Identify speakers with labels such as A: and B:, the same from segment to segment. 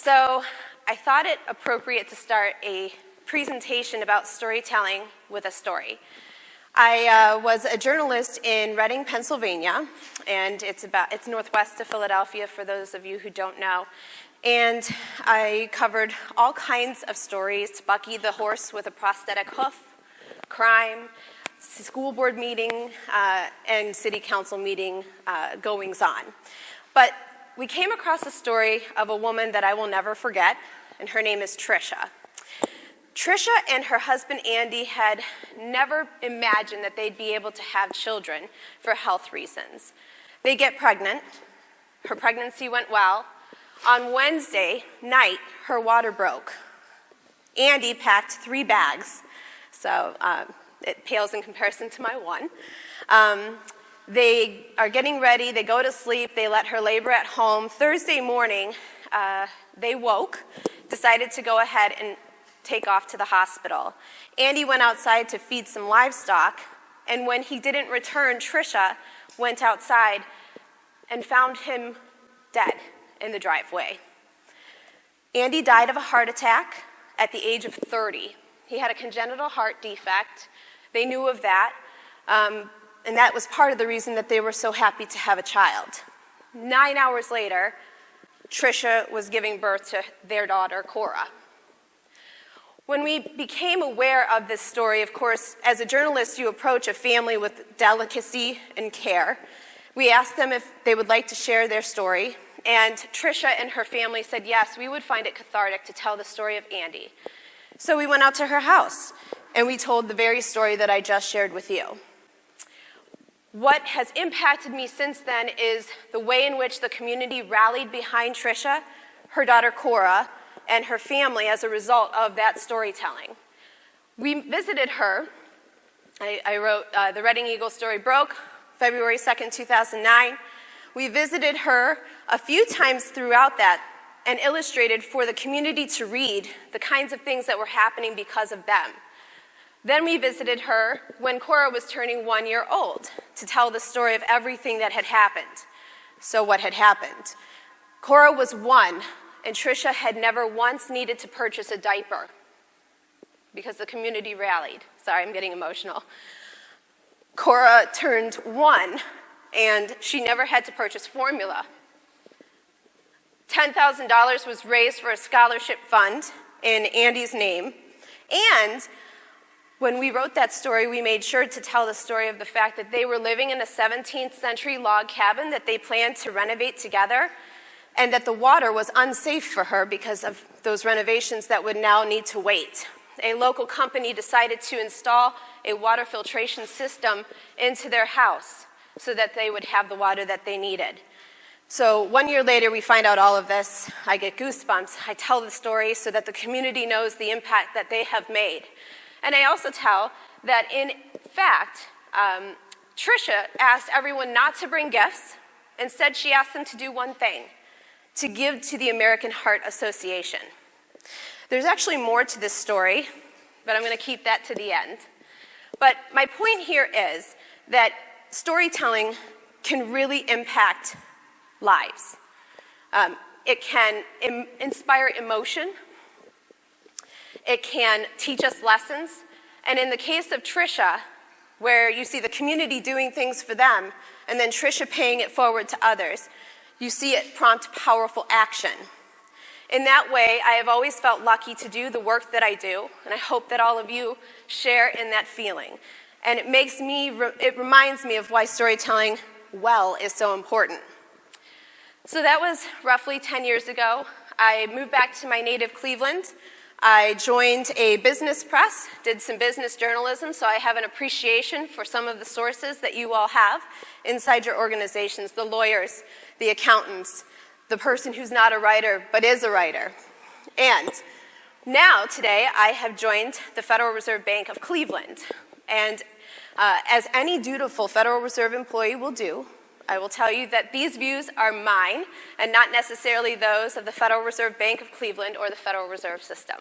A: So I thought it appropriate to start a presentation about storytelling with a story. I was a journalist in Reading, Pennsylvania, and it's northwest of Philadelphia for those of you who don't know. And I covered all kinds of stories: Bucky the horse with a prosthetic hoof, crime, school board meeting, and city council meeting goings on. But we came across a story of a woman that I will never forget, and her name is Tricia. Tricia and her husband Andy had never imagined that they'd be able to have children for health reasons. They get pregnant. Her pregnancy went well. On Wednesday night, her water broke. Andy packed 3 bags, so it pales in comparison to my one. They are getting ready, they go to sleep, they let her labor at home. Thursday morning, they woke, decided to go ahead and take off to the hospital. Andy went outside to feed some livestock, and when he didn't return, Tricia went outside and found him dead in the driveway. Andy died of a heart attack at the age of 30. He had a congenital heart defect. They knew of that. And that was part of the reason that they were so happy to have a child. 9 hours later, Tricia was giving birth to their daughter, Cora. When we became aware of this story, of course, as a journalist, you approach a family with delicacy and care. We asked them if they would like to share their story, and Tricia and her family said yes, we would find it cathartic to tell the story of Andy. So we went out to her house, and we told the very story that I just shared with you. What has impacted me since then is the way in which the community rallied behind Tricia, her daughter Cora, and her family as a result of that storytelling. We visited her. I wrote The Reading Eagle story broke February 2nd, 2009. We visited her a few times throughout that and illustrated for the community to read the kinds of things that were happening because of them. Then we visited her when Cora was turning 1 year old to tell the story of everything that had happened. So what had happened? Cora was 1, and Tricia had never once needed to purchase a diaper because the community rallied. Sorry, I'm getting emotional. Cora turned 1, and she never had to purchase formula. $10,000 was raised for a scholarship fund in Andy's name, and when we wrote that story, we made sure to tell the story of the fact that they were living in a 17th century log cabin that they planned to renovate together, and that the water was unsafe for her because of those renovations that would now need to wait. A local company decided to install a water filtration system into their house so that they would have the water that they needed. So 1 year later, we find out all of this. I get goosebumps. I tell the story so that the community knows the impact that they have made. And I also tell that, in fact, Tricia asked everyone not to bring gifts. Instead, she asked them to do one thing: to give to the American Heart Association. There's actually more to this story, but I'm going to keep that to the end. But my point here is that storytelling can really impact lives. It can inspire emotion. It can teach us lessons. And in the case of Tricia, where you see the community doing things for them, and then Tricia paying it forward to others, you see it prompt powerful action. In that way, I have always felt lucky to do the work that I do, and I hope that all of you share in that feeling. And it reminds me of why storytelling well is so important. So that was roughly 10 years ago. I moved back to my native Cleveland. I joined a business press, did some business journalism, so I have an appreciation for some of the sources that you all have inside your organizations: the lawyers, the accountants, the person who's not a writer but is a writer. And now, today, I have joined the Federal Reserve Bank of Cleveland. And as any dutiful Federal Reserve employee will do, I will tell you that these views are mine and not necessarily those of the Federal Reserve Bank of Cleveland or the Federal Reserve System.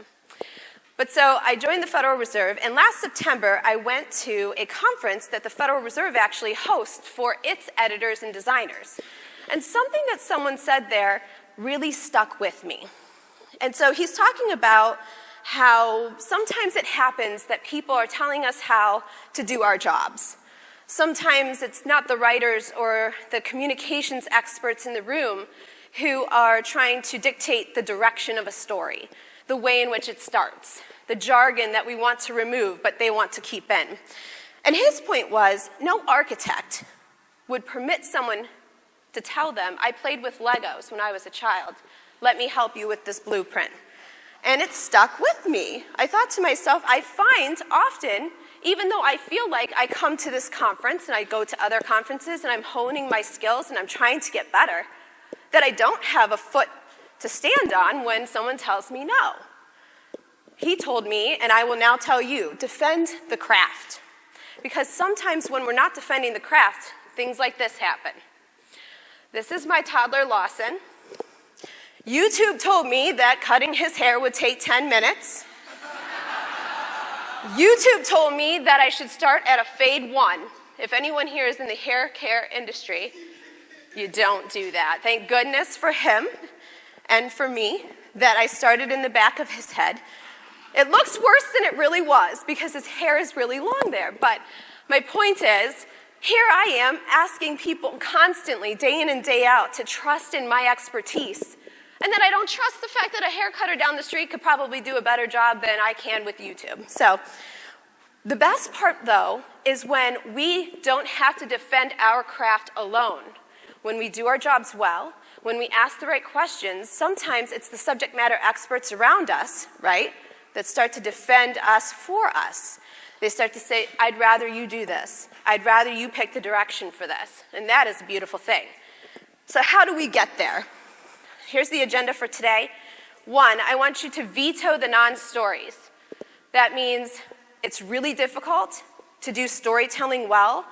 A: But so I joined the Federal Reserve, and last September I went to a conference that the Federal Reserve actually hosts for its editors and designers. And something that someone said there really stuck with me. And so he's talking about how sometimes it happens that people are telling us how to do our jobs. Sometimes it's not the writers or the communications experts in the room who are trying to dictate the direction of a story, the way in which it starts, the jargon that we want to remove but they want to keep in. And his point was, no architect would permit someone to tell them, I played with Legos when I was a child. Let me help you with this blueprint. And it stuck with me. I thought to myself, I find often, even though I feel like I come to this conference and I go to other conferences and I'm honing my skills and I'm trying to get better, that I don't have a foot to stand on when someone tells me no. He told me, and I will now tell you, defend the craft. Because sometimes when we're not defending the craft, things like this happen. This is my toddler, Lawson. YouTube told me that cutting his hair would take 10 minutes. YouTube told me that I should start at a fade 1. If anyone here is in the hair care industry, you don't do that. Thank goodness for him and for me that I started in the back of his head. It looks worse than it really was because his hair is really long there. But my point is, here I am asking people constantly, day in and day out, to trust in my expertise. And then I don't trust the fact that a hair cutter down the street could probably do a better job than I can with YouTube. So the best part, though, is when we don't have to defend our craft alone. When we do our jobs well, when we ask the right questions, sometimes it's the subject matter experts around us, right, that start to defend us for us. They start to say, I'd rather you do this. I'd rather you pick the direction for this. And that is a beautiful thing. So how do we get there? Here's the agenda for today. 1, I want you to veto the non-stories. That means it's really difficult to do storytelling well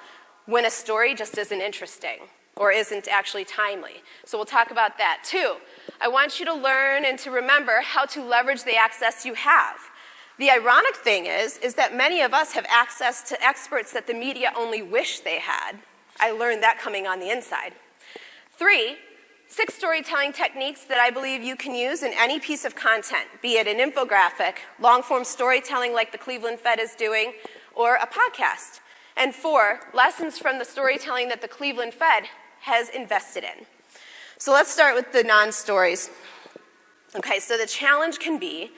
A: when a story just isn't interesting or isn't actually timely. So we'll talk about that. 2, I want you to learn and to remember how to leverage the access you have. The ironic thing is that many of us have access to experts that the media only wish they had. I learned that coming on the inside. 3, 6 storytelling techniques that I believe you can use in any piece of content, be it an infographic, long-form storytelling like the Cleveland Fed is doing, or a podcast. And 4, lessons from the storytelling that the Cleveland Fed has invested in. So let's start with the non-stories. Okay, so the challenge can be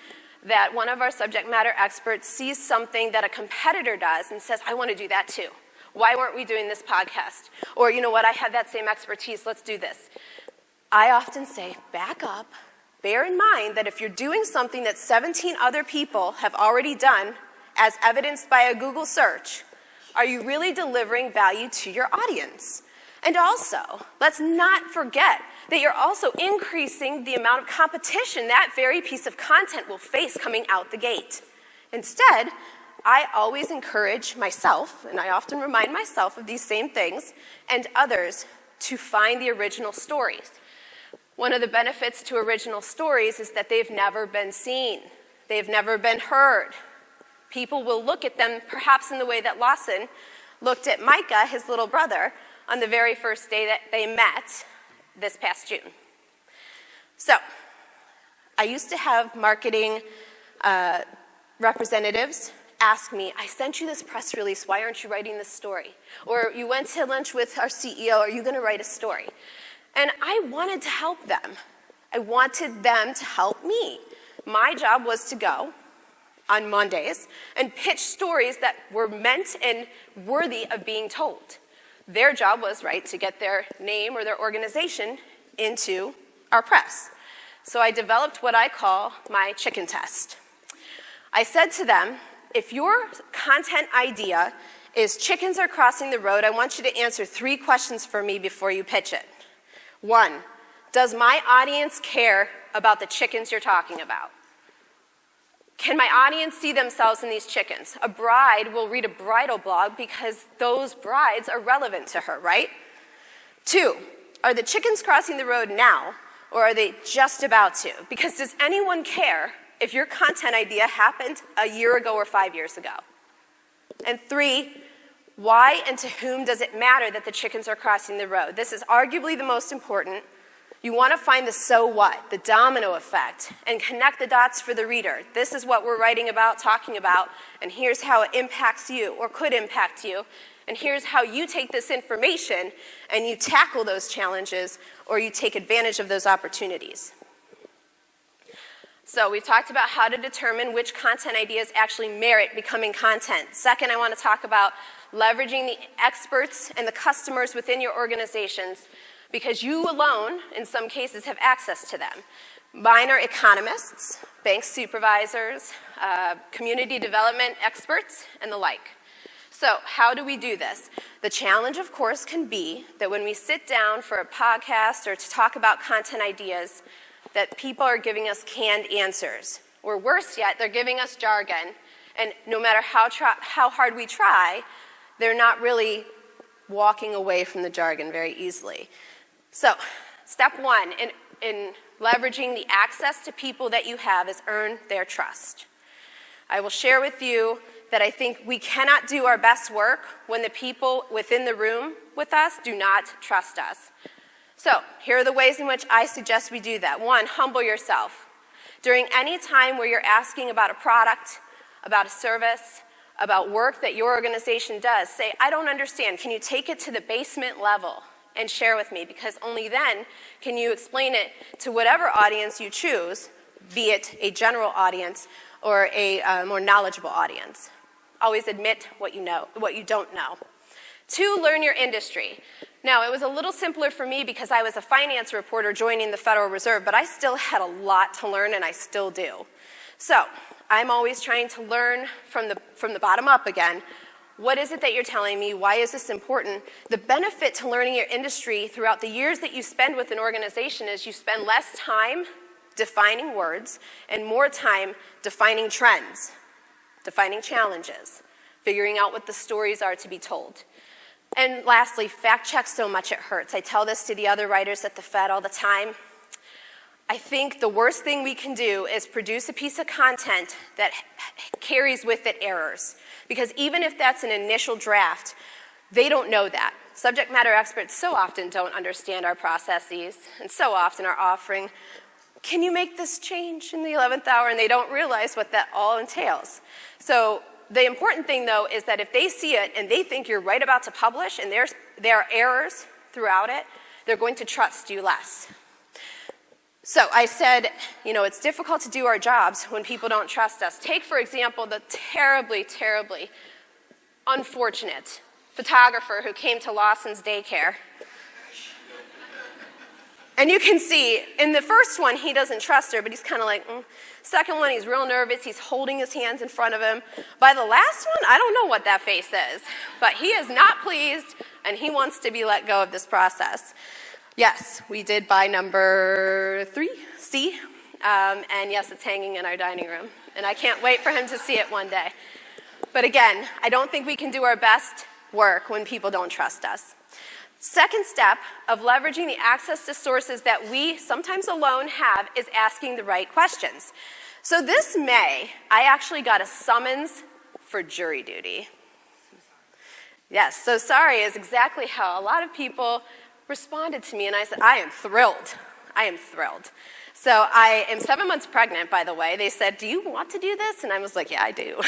A: that one of our subject matter experts sees something that a competitor does and says, I want to do that too. Why weren't we doing this podcast? Or, you know what, I have that same expertise, let's do this. I often say, back up, bear in mind that if you're doing something that 17 other people have already done, as evidenced by a Google search, are you really delivering value to your audience? And also, let's not forget that you're also increasing the amount of competition that very piece of content will face coming out the gate. Instead, I always encourage myself, and I often remind myself of these same things, and others to find the original stories. One of the benefits to original stories is that they've never been seen. They've never been heard. People will look at them perhaps in the way that Lawson looked at Micah, his little brother, on the very first day that they met this past June. So, I used to have marketing representatives ask me, I sent you this press release, why aren't you writing this story? Or you went to lunch with our CEO, are you going to write a story? And I wanted to help them. I wanted them to help me. My job was to go on Mondays and pitch stories that were meant and worthy of being told. Their job was, right, to get their name or their organization into our press. So I developed what I call my chicken test. I said to them, if your content idea is chickens are crossing the road, I want you to answer 3 questions for me before you pitch it. 1, does my audience care about the chickens you're talking about? Can my audience see themselves in these chickens? A bride will read a bridal blog because those brides are relevant to her, right? 2, are the chickens crossing the road now, or are they just about to? Because does anyone care if your content idea happened a year ago or 5 years ago? And 3, why and to whom does it matter that the chickens are crossing the road? This is arguably the most important. You want to find the so what, the domino effect, and connect the dots for the reader. This is what we're writing about, talking about, and here's how it impacts you or could impact you. And here's how you take this information and you tackle those challenges or you take advantage of those opportunities. So we've talked about how to determine which content ideas actually merit becoming content. Second, I want to talk about leveraging the experts and the customers within your organizations, because you alone, in some cases, have access to them. Mine are economists, bank supervisors, community development experts, and the like. So how do we do this? The challenge, of course, can be that when we sit down for a podcast or to talk about content ideas, that people are giving us canned answers. Or worse yet, they're giving us jargon, and no matter how hard we try, they're not really walking away from the jargon very easily. So, step one in leveraging the access to people that you have is earn their trust. I will share with you that I think we cannot do our best work when the people within the room with us do not trust us. So, here are the ways in which I suggest we do that. One, humble yourself. During any time where you're asking about a product, about a service, about work that your organization does, say, I don't understand. Can you take it to the basement level and share with me? Because only then can you explain it to whatever audience you choose, be it a general audience or a more knowledgeable audience. Always admit what you know, what you don't know. Two, learn your industry. Now, it was a little simpler for me because I was a finance reporter joining the Federal Reserve, but I still had a lot to learn, and I still do. So, I'm always trying to learn from the bottom up again. What is it that you're telling me? Why is this important? The benefit to learning your industry throughout the years that you spend with an organization is you spend less time defining words and more time defining trends, defining challenges, figuring out what the stories are to be told. And lastly, fact check so much it hurts. I tell this to the other writers at the Fed all the time. I think the worst thing we can do is produce a piece of content that carries with it errors. Because even if that's an initial draft, they don't know that. Subject matter experts so often don't understand our processes and so often are offering, can you make this change in the 11th hour? And they don't realize what that all entails. So the important thing, though, is that if they see it and they think you're right about to publish and there are errors throughout it, they're going to trust you less. So I said, it's difficult to do our jobs when people don't trust us. Take, for example, the terribly, terribly unfortunate photographer who came to Lawson's daycare. And you can see, in the first one, he doesn't trust her, but he's kind of like, Second one, he's real nervous. He's holding his hands in front of him. By the last one, I don't know what that face is, but he is not pleased, and he wants to be let go of this process. Yes, we did buy number 3, C, and yes, it's hanging in our dining room, and I can't wait for him to see it one day. But again, I don't think we can do our best work when people don't trust us. Second step of leveraging the access to sources that we sometimes alone have is asking the right questions. So this May, I actually got a summons for jury duty. Yes, so sorry is exactly how a lot of people responded to me, and I said, I am thrilled. I am thrilled. So I am 7 months pregnant, by the way. They said, do you want to do this? And I was like, yeah, I do.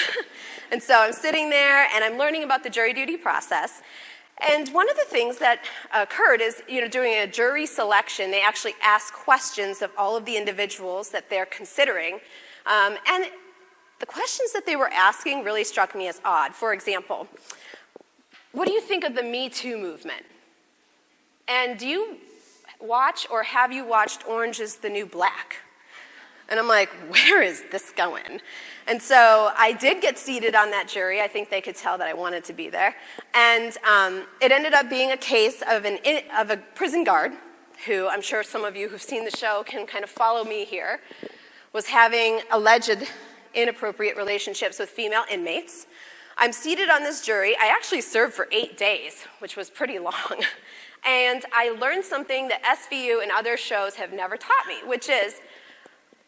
A: And so I'm sitting there, and I'm learning about the jury duty process. And one of the things that occurred is, during a jury selection, they actually ask questions of all of the individuals that they're considering. And the questions that they were asking really struck me as odd. For example, what do you think of the Me Too movement? And do you watch or have you watched Orange is the New Black? And I'm like, where is this going? And so I did get seated on that jury. I think they could tell that I wanted to be there. And it ended up being a case of a prison guard, who I'm sure some of you who've seen the show can kind of follow me here, was having alleged inappropriate relationships with female inmates. I'm seated on this jury. I actually served for 8 days, which was pretty long. And I learned something that SVU and other shows have never taught me, which is,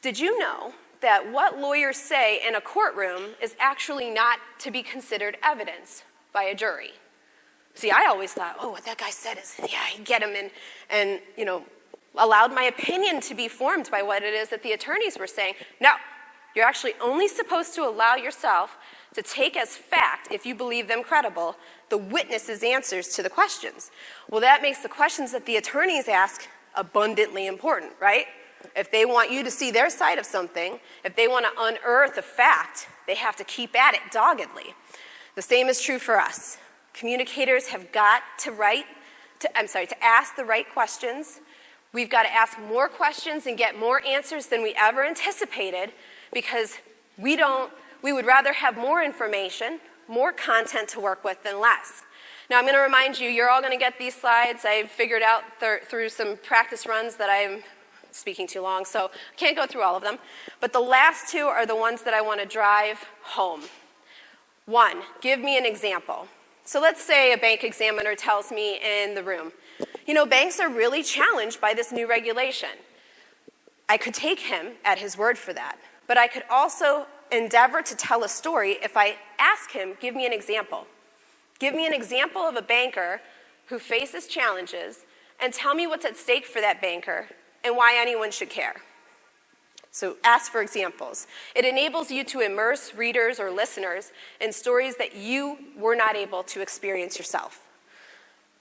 A: did you know that what lawyers say in a courtroom is actually not to be considered evidence by a jury? See, I always thought, what that guy said is, yeah, he'd get him and allowed my opinion to be formed by what it is that the attorneys were saying. No, you're actually only supposed to allow yourself to take as fact, if you believe them credible, the witness's answers to the questions. Well, that makes the questions that the attorneys ask abundantly important, right? If they want you to see their side of something, if they want to unearth a fact, they have to keep at it doggedly. The same is true for us. Communicators have got to ask the right questions. We've got to ask more questions and get more answers than we ever anticipated, because we would rather have more information, more content to work with than less. Now, I'm going to remind you, you're all going to get these slides. I've figured out through some practice runs that I'm speaking too long, so I can't go through all of them. But the last two are the ones that I want to drive home. One, give me an example. So let's say a bank examiner tells me in the room, you know, banks are really challenged by this new regulation. I could take him at his word for that, but I could also endeavor to tell a story if I ask him, give me an example. Give me an example of a banker who faces challenges, and tell me what's at stake for that banker and why anyone should care. So ask for examples. It enables you to immerse readers or listeners in stories that you were not able to experience yourself.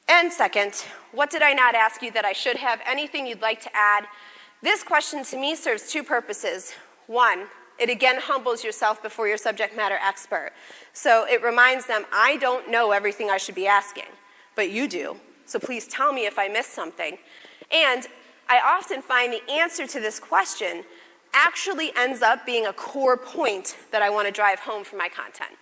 A: And second, what did I not ask you that I should have? Anything you'd like to add? This question to me serves two purposes. One, it again humbles yourself before your subject matter expert. So it reminds them, I don't know everything I should be asking, but you do. So please tell me if I missed something. And I often find the answer to this question actually ends up being a core point that I want to drive home for my content.